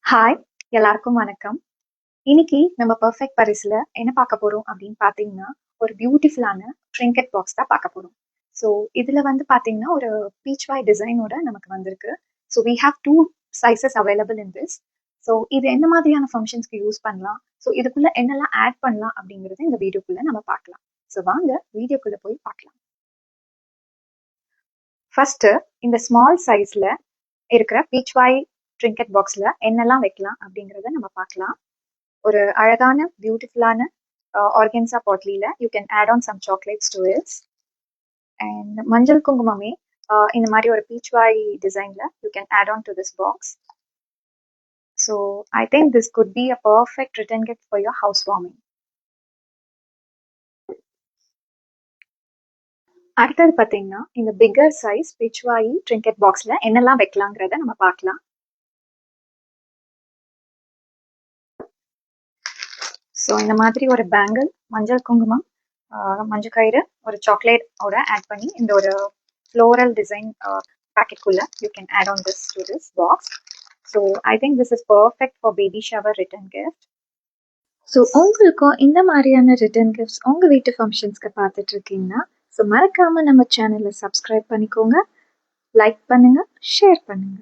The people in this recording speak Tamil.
ஹாய், எல்லாருக்கும் வணக்கம். இன்னைக்கு நம்ம பெர்ஃபெக்ட் பரிசுல என்ன பார்க்க போறோம் அப்படின்னு பார்த்தீங்கன்னா, ஒரு பியூட்டிஃபுல்லான ட்ரிங்கெட் பாக்ஸ் தான் பார்க்க போறோம். ஸோ இதுல வந்து பார்த்தீங்கன்னா, ஒரு பீச் வாய் டிசைனோட நமக்கு வந்திருக்கு. So we have two sizes available in this. So இது என்ன மாதிரியான ஃபங்க்ஷன்ஸ்க்கு யூஸ் பண்ணலாம், ஸோ இதுக்குள்ள என்னெல்லாம் ஆட் பண்ணலாம் அப்படிங்கறது இந்த வீடியோக்குள்ள நம்ம பார்க்கலாம். ஸோ வாங்க வீடியோக்குள்ள போய் பார்க்கலாம். ஃபர்ஸ்ட் இந்த ஸ்மால் சைஸ்ல இருக்கிற பீச் வாய் ட்ரிங்கெட் பாக்ஸ்ல என்னெல்லாம் வைக்கலாம் அப்படிங்கறத நம்ம பார்க்கலாம். ஒரு அழகான பியூட்டிஃபுல்லான ஆர்கன்சா பாட்லியில you can add on some chocolates to its. And மஞ்சள் குங்குமமே இந்த மாதிரி ஒரு பீச் வாய் டிசைன்ல you can add on to this box. So I think this could be a perfect return gift for your housewarming. அடுத்தது பார்த்தீங்கன்னா, இந்த bigger size Pichwai trinket பாக்ஸ்ல என்னெல்லாம் வைக்கலாங்கிறத நம்ம பார்க்கலாம். ஸோ இந்த மாதிரி ஒரு பேங்கிள், மஞ்சள் குங்குமம், மஞ்சள் கயிறு, ஒரு சாக்லேட்டோட ஆட் பண்ணி இந்த ஒரு ஃப்ளோரல் டிசைன் பேக்கெட்குள்ள you can add on this to this box. So I think this is perfect for baby shower return gift. So உங்களுக்கும் இந்த மாதிரியான ரிட்டர்ன் கிஃப்ட்ஸ் உங்கள் வீட்டு ஃபங்க்ஷன்ஸ்க்கு பார்த்துட்டு இருக்கீங்கன்னா, ஸோ மறக்காம நம்ம சேனலை சப்ஸ்கிரைப் பண்ணிக்கோங்க, லைக் பண்ணுங்க, ஷேர் பண்ணுங்க.